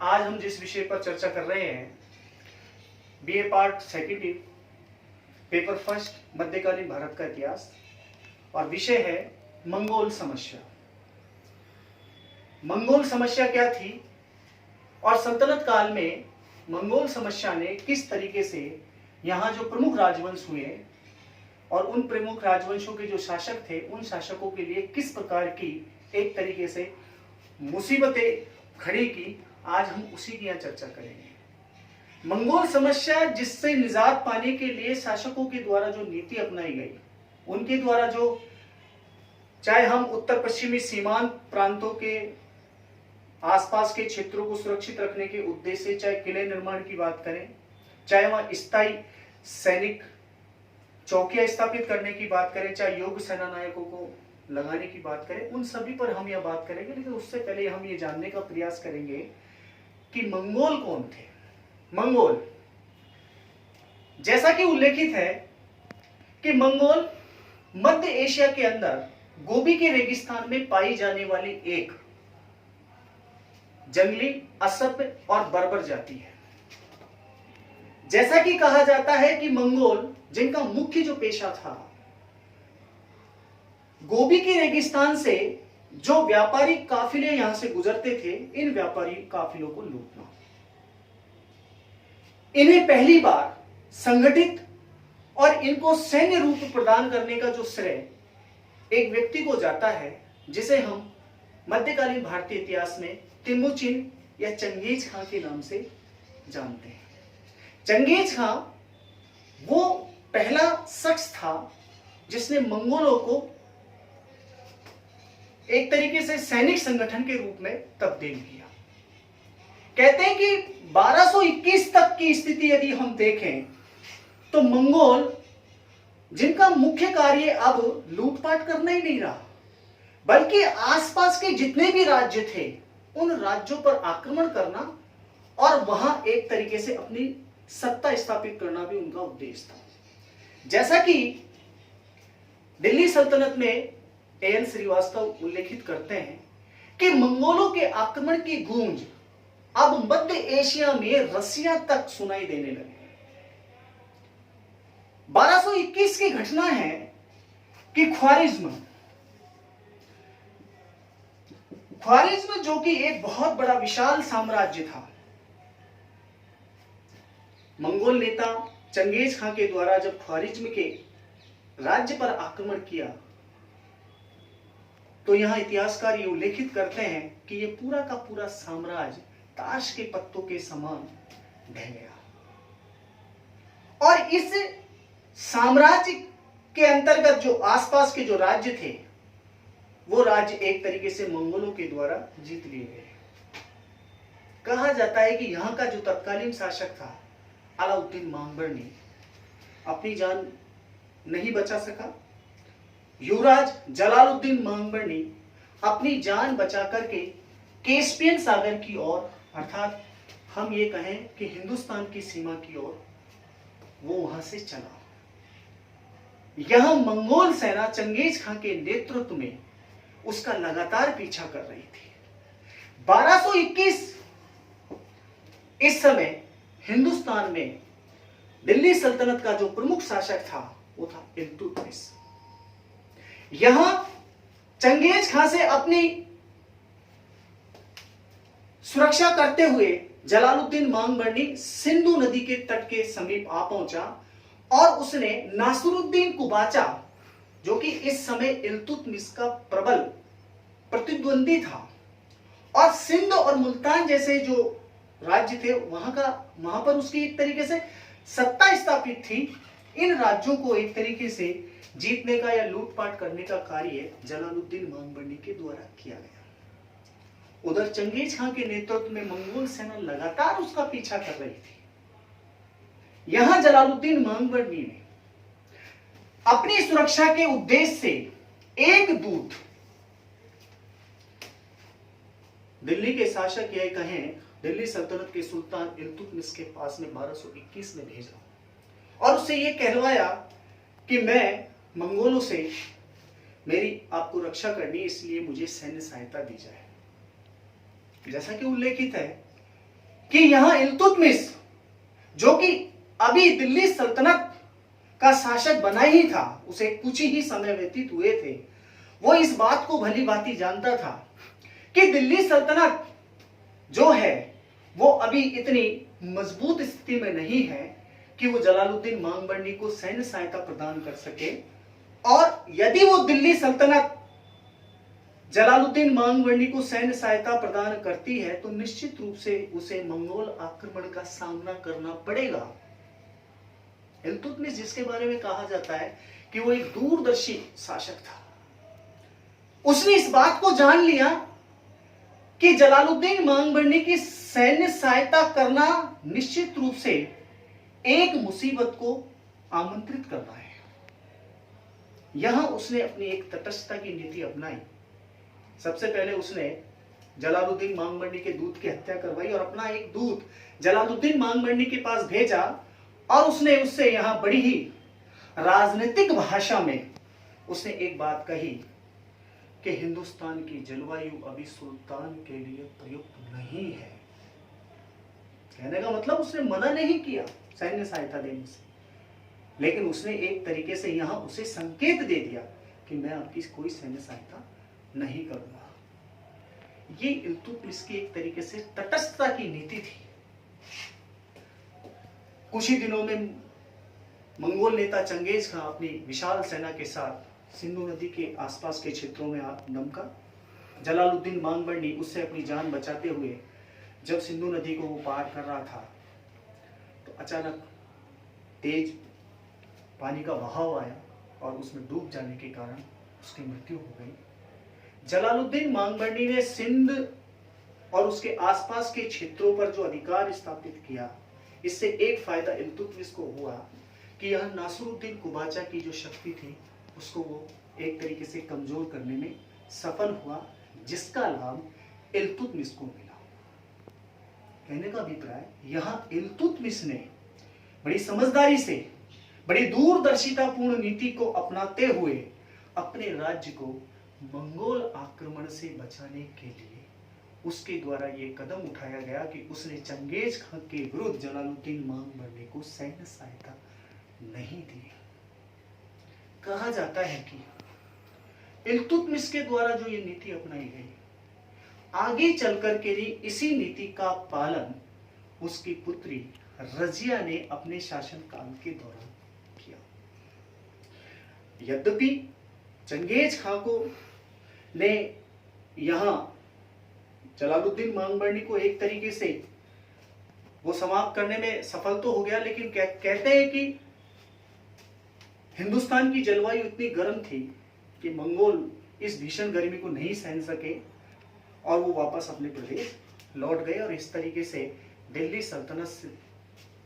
आज हम जिस विषय पर चर्चा कर रहे हैं, BA part second paper first, मध्यकालीन भारत का इतिहास, और विषय है मंगोल समस्या। मंगोल समस्या क्या थी और सल्तनत काल में मंगोल समस्या ने किस तरीके से यहाँ जो प्रमुख राजवंश हुए और उन प्रमुख राजवंशों के जो शासक थे, उन शासकों के लिए किस प्रकार की एक तरीके से मुसीबतें खड़ी की, आज हम उसी की यहाँ चर्चा करेंगे। मंगोल समस्या जिससे निजात पाने के लिए शासकों के द्वारा जो नीति अपनाई गई, उनके द्वारा जो, चाहे हम उत्तर पश्चिमी सीमांत प्रांतों के आसपास के क्षेत्रों को सुरक्षित रखने के उद्देश्य से चाहे किले निर्माण की बात करें, चाहे वहां स्थायी सैनिक चौकियां स्थापित करने की बात करें, चाहे योग्य सेना नायकों को लगाने की बात करें, उन सभी पर हम यह बात करेंगे। लेकिन उससे पहले हम ये जानने का प्रयास करेंगे कि मंगोल कौन थे। मंगोल, जैसा कि उल्लेखित है कि मंगोल मध्य एशिया के अंदर गोबी के रेगिस्तान में पाई जाने वाली एक जंगली, असभ्य और बर्बर जाति है। जैसा कि कहा जाता है कि मंगोल जिनका मुख्य जो पेशा था, गोबी के रेगिस्तान से जो व्यापारी काफिले यहां से गुजरते थे, इन व्यापारी काफिलों को लूटना। इन्हें पहली बार संगठित और इनको सैन्य रूप प्रदान करने का जो श्रेय एक व्यक्ति को जाता है, जिसे हम मध्यकालीन भारतीय इतिहास में तिमुचिन या चंगेज खां के नाम से जानते हैं। चंगेज खां वो पहला शख्स था जिसने मंगोलों को एक तरीके से सैनिक संगठन के रूप में तब्दील किया। कहते हैं कि 1221 तक की स्थिति यदि हम देखें तो मंगोल जिनका मुख्य कार्य अब लूटपाट करना ही नहीं रहा, बल्कि आसपास के जितने भी राज्य थे उन राज्यों पर आक्रमण करना और वहां एक तरीके से अपनी सत्ता स्थापित करना भी उनका उद्देश्य था। जैसा कि दिल्ली सल्तनत में एएन श्रीवास्तव उल्लेखित करते हैं कि मंगोलों के आक्रमण की गूंज अब मध्य एशिया में रसिया तक सुनाई देने लगी। 1221 की घटना है कि ख्वारिज्म जो कि एक बहुत बड़ा विशाल साम्राज्य था, मंगोल नेता चंगेज खां के द्वारा जब ख्वारिज्म के राज्य पर आक्रमण किया तो यहां इतिहासकार ये उल्लेखित करते हैं कि ये पूरा का पूरा साम्राज्य ताश के पत्तों के समान ढह गया। और इस साम्राज्य के अंतर्गत जो आसपास के जो राज्य थे, वो राज्य एक तरीके से मंगोलों के द्वारा जीत लिए गए। कहा जाता है कि यहां का जो तत्कालीन शासक था अलाउद्दीन मांगबरनी अपनी जान नहीं बचा सका। युवराज जलालुद्दीन मांगबरनी अपनी जान बचा करके कैस्पियन सागर की ओर, अर्थात हम ये कहें कि हिंदुस्तान की सीमा की ओर वो वहां से चला। यहां मंगोल सेना चंगेज खां के नेतृत्व में उसका लगातार पीछा कर रही थी। 1221 इस समय हिंदुस्तान में दिल्ली सल्तनत का जो प्रमुख शासक था वो था इल्तुतमिश। यहां चंगेज खां से अपनी सुरक्षा करते हुए जलालुद्दीन मांगबरनी सिंधु नदी के तट के समीप आ पहुंचा और उसने नासिरुद्दीन कुबाचा, जो कि इस समय इल्तुतमिश का प्रबल प्रतिद्वंदी था और सिंध और मुल्तान जैसे जो राज्य थे वहां पर उसकी एक तरीके से सत्ता स्थापित थी। इन राज्यों को एक तरीके से जीतने का या लूटपाट करने का कार्य जलालुद्दीन मांगबरनी के द्वारा किया गया। उधर चंगेज खां के नेतृत्व में मंगोल सेना लगातार उसका पीछा कर रही थी। यहां जलालुद्दीन मांगबरनी ने अपनी सुरक्षा के उद्देश्य से एक दूत दिल्ली के शासक यह कहें दिल्ली सल्तनत के सुल्तान इल्तुतमिश के पास में 1221 में भेजा और उससे यह कहलवाया कि मैं मंगोलों से मेरी आपको रक्षा करनी, इसलिए मुझे सैन्य सहायता दी जाए। जैसा कि उल्लेखित है कि यहां इल्तुतमिश, जो कि अभी दिल्ली सल्तनत का शासक बना ही था, उसे कुछ ही समय व्यतीत हुए थे, वो इस बात को भली भांति जानता था कि दिल्ली सल्तनत जो है वो अभी इतनी मजबूत स्थिति में नहीं है कि वो जलालुद्दीन मांगबरनी को सैन्य सहायता प्रदान कर सके, और यदि वो दिल्ली सल्तनत जलालुद्दीन मांगबरनी को सैन्य सहायता प्रदान करती है तो निश्चित रूप से उसे मंगोल आक्रमण का सामना करना पड़ेगा। इल्तुतमिश, जिसके बारे में कहा जाता है कि वो एक दूरदर्शी शासक था, उसने इस बात को जान लिया कि जलालुद्दीन मांगबरनी की सैन्य सहायता करना निश्चित रूप से एक मुसीबत को आमंत्रित करना है। यहां उसने अपनी एक तटस्थता की नीति अपनाई। सबसे पहले उसने जलालुद्दीन मांगबरनी के दूत की हत्या करवाई और अपना एक दूत जलालुद्दीन मांगबरनी के पास भेजा, और उसने उससे यहां बड़ी ही राजनीतिक भाषा में उसने एक बात कही कि हिंदुस्तान की जलवायु अभी सुल्तान के लिए प्रयुक्त नहीं है। कहने का मतलब उसने मना नहीं किया सैन्य सहायता देने से, लेकिन उसने एक तरीके से यहां उसे संकेत दे दिया कि मैं आपकी कोई सैन्य सहायता नहीं करूंगा। ये इल्तुतमिश की एक तरीके से तटस्थता की नीति थी। कुछ ही दिनों में मंगोल नेता चंगेज खां अपनी विशाल सेना के साथ सिंधु नदी के आसपास के क्षेत्रों में दमका। जलालुद्दीन मांगबरनी उससे अपनी जान बचाते हुए जब सिंधु नदी को वो पार कर रहा था तो अचानक तेज पानी का बहाव आया और उसमें डूब जाने के कारण उसकी मृत्यु हो गई। जलालुद्दीन मांगबरनी ने सिंध और उसके आसपास के क्षेत्रों पर जो अधिकार स्थापित किया, इससे एक फायदा इल्तुतमिश को हुआ कि यह नासिरुद्दीन कुबाचा की जो शक्ति थी उसको वो एक तरीके से कमजोर करने में सफल हुआ, जिसका लाभ इल्तुतमिश को मिला। कहने का अभिप्राय, यहां इल्तुतमिश ने बड़ी समझदारी से, बड़ी दूरदर्शितापूर्ण नीति को अपनाते हुए अपने राज्य को मंगोल आक्रमण से बचाने के लिए उसके द्वारा यह कदम उठाया गया कि उसने चंगेज खां के विरुद्ध जलालुद्दीन मांगबरनी को सैन्य सहायता नहीं दी। कहा जाता है कि इल्तुतमिश के द्वारा जो ये नीति अपनाई गई, आगे चलकर के लिए इसी नीति का पालन उसकी पुत्री रजिया ने अपने शासनकाल के दौरान किया। यद्यपि चंगेज खां को ने यहां जलालुद्दीन मांगबरनी को एक तरीके से वो समाप्त करने में सफल तो हो गया, लेकिन कहते हैं कि हिंदुस्तान की जलवायु इतनी गर्म थी कि मंगोल इस भीषण गर्मी को नहीं सहन सके और वो वापस अपने प्रदेश लौट गए, और इस तरीके से दिल्ली सल्तनत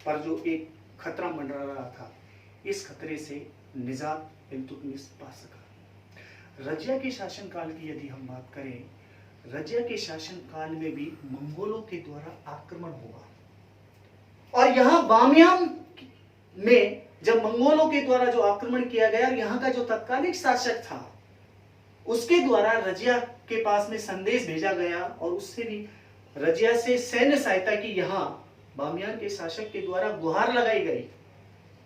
पर जो एक खतरा मंडरा रहा था, इस खतरे से निजात इल्तुतमिश पा सका। रजिया के शासनकाल की यदि हम बात करें, रजिया के शासनकाल में भी मंगोलों के द्वारा आक्रमण हुआ, और यहां बामियान में जब मंगोलों के द्वारा जो आक्रमण किया गया, यहाँ का जो तत्कालिक शासक था उसके द्वारा रजिया के पास में संदेश भेजा गया और उससे भी रजिया से सैन्य सहायता की यहाँ बामियान के शासक के द्वारा गुहार लगाई गई।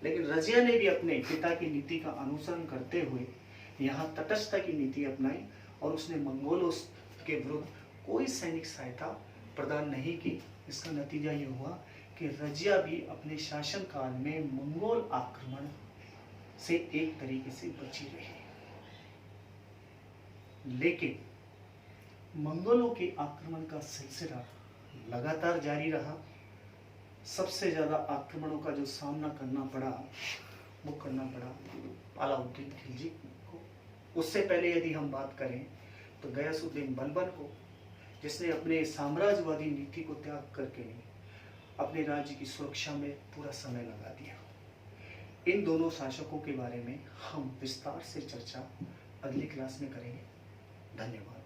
लेकिन रजिया ने भी अपने पिता की नीति का अनुसरण करते हुए यहाँ तटस्थता की नीति अपनाई और उसने मंगोलों के विरुद्ध कोई सैनिक सहायता प्रदान नहीं की। इसका नतीजा ये हुआ कि रजिया भी अपने शासनकाल में मंगोल आक्रमण से एक तरीके से बची रही। लेकिन मंगोलों के आक्रमण का सिलसिला लगातार जारी रहा। सबसे ज्यादा आक्रमणों का जो सामना करना पड़ा वो करना पड़ा अलाउद्दीन खिलजी को। उससे पहले यदि हम बात करें तो गयासुद्दीन बलबन को, जिसने अपने साम्राज्यवादी नीति को त्याग करके अपने राज्य की सुरक्षा में पूरा समय लगा दिया। इन दोनों शासकों के बारे में हम विस्तार से चर्चा अगली क्लास में करेंगे। धन्यवाद।